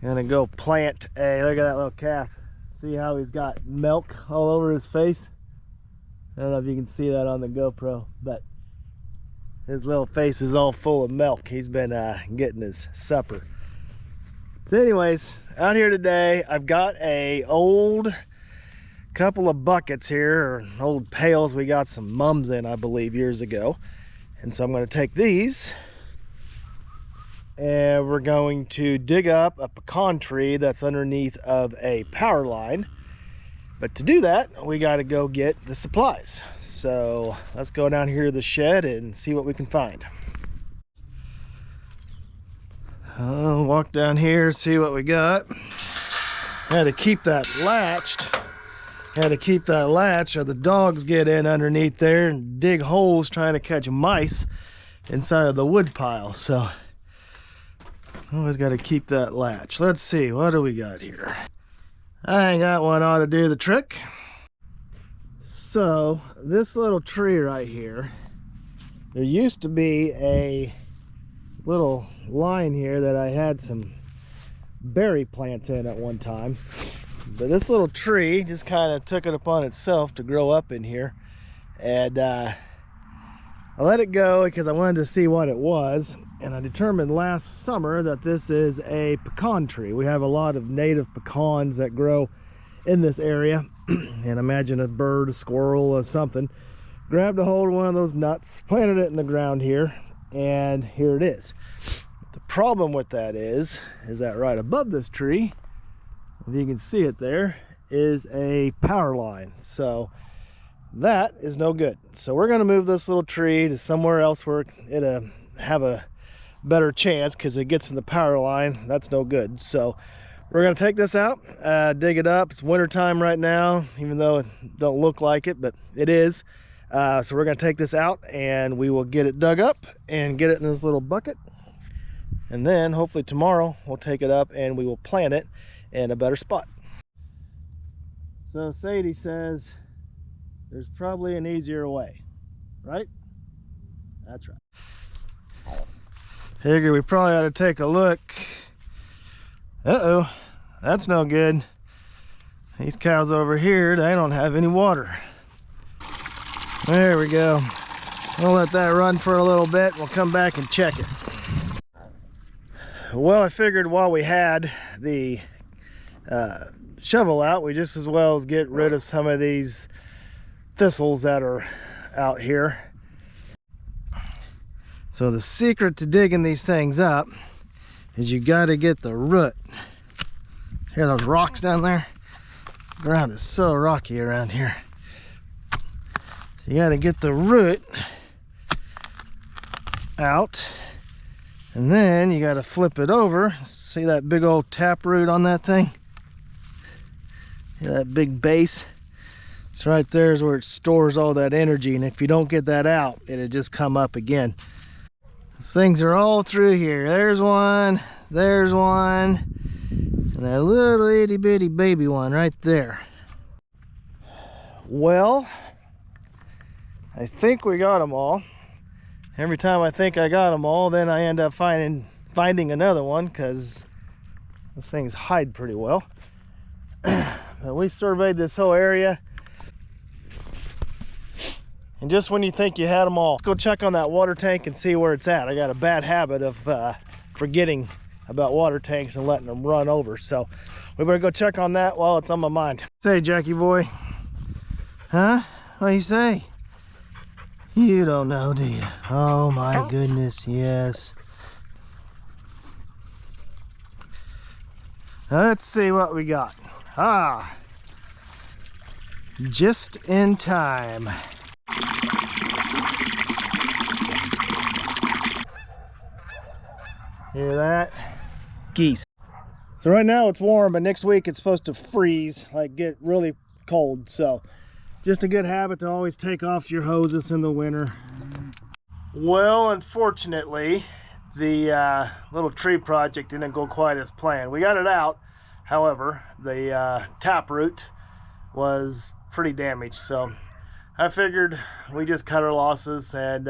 Gonna go plant a, look at that little calf. See how he's got milk all over his face? I don't know if you can see that on the GoPro, but his little face is all full of milk. He's been getting his supper. So anyways, out here today, I've got a old couple of buckets here, or old pails we got some mums in, I believe, years ago. And so I'm gonna take these and we're going to dig up a pecan tree that's underneath of a power line. But to do that, we got to go get the supplies. So let's go down here to the shed and see what we can find. Walk down here, see what we got. Had to keep that latched. Had to keep that latch or the dogs get in underneath there and dig holes trying to catch mice inside of the wood pile. So always got to keep that latch. Let's see, what do we got here? I think that one ought to do the trick. So this little tree right here, there used to be a little line here that I had some berry plants in at one time. But this little tree just kind of took it upon itself to grow up in here. And I let it go because I wanted to see what it was. And I determined last summer that this is a pecan tree. We have a lot of native pecans that grow in this area. And imagine a bird, a squirrel, or something grabbed a hold of one of those nuts, planted it in the ground here, and here it is. The problem with that is that right above this tree, if you can see it there, is a power line. So that is no good. So we're going to move this little tree to somewhere else where it'll have a better chance, because it gets in the power line. That's no good. So we're going to take this out, dig it up. It's winter time right now, even though it don't look like it, but it is. So we're going to take this out and we will get it dug up and get it in this little bucket. And then hopefully tomorrow we'll take it up and we will plant it in a better spot. So Sadie says there's probably an easier way, right? That's right. Figure we probably ought to take a look. Uh-oh, that's no good. These cows over here, they don't have any water. There we go. We'll let that run for a little bit. We'll come back and check it. Well, I figured while we had the shovel out, we just as well as get rid of some of these thistles that are out here. So the secret to digging these things up is you got to get the root. Hear those rocks down there? The ground is so rocky around here. So you got to get the root out, and then you got to flip it over. See that big old tap root on that thing? See that big base? It's right there is where it stores all that energy, and if you don't get that out, it'll just come up again. These things are all through here. There's one, and that little itty bitty baby one right there. Well, I think we got them all. Every time I think I got them all, then I end up finding another one, because those things hide pretty well. But we surveyed this whole area, and just when you think you had them all, let's go check on that water tank and see where it's at. I got a bad habit of forgetting about water tanks and letting them run over, so we better go check on that while it's on my mind. Say, Jackie boy. Huh? What do you say? You don't know, do you? Oh my goodness, yes. Let's see what we got. Ah, just in time. Hear that? Geese. So right now it's warm, but next week it's supposed to freeze, like get really cold. So just a good habit to always take off your hoses in the winter. Well, unfortunately, the little tree project didn't go quite as planned. We got it out. However, the taproot was pretty damaged. So I figured we just cut our losses and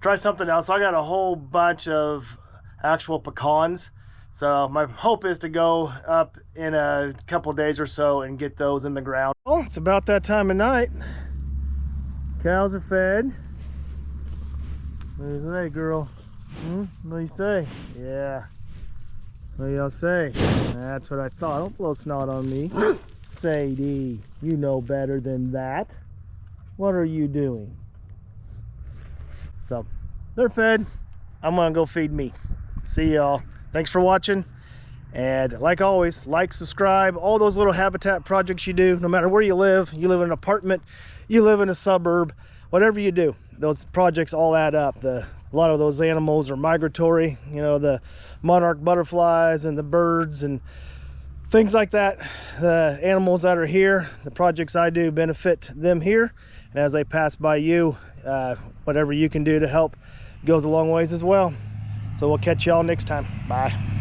try something else. I got a whole bunch of actual pecans So my hope is to go up in a couple days or so and get those in the ground. Well, it's about that time of night. Cows are fed. What do you say, girl? What do you say? Yeah. What do y'all say? That's what I thought. Don't blow snot on me. Sadie, you know better than that. What are you doing? So, they're fed. I'm gonna go feed me. See y'all. Thanks for watching. And like always, like, subscribe, all those little habitat projects you do, no matter where you live in an apartment, you live in a suburb, whatever you do, those projects all add up. A lot of those animals are migratory, you know, the monarch butterflies and the birds and things like that. The animals that are here, the projects I do benefit them here. And as they pass by you, whatever you can do to help goes a long ways as well. So we'll catch y'all next time. Bye.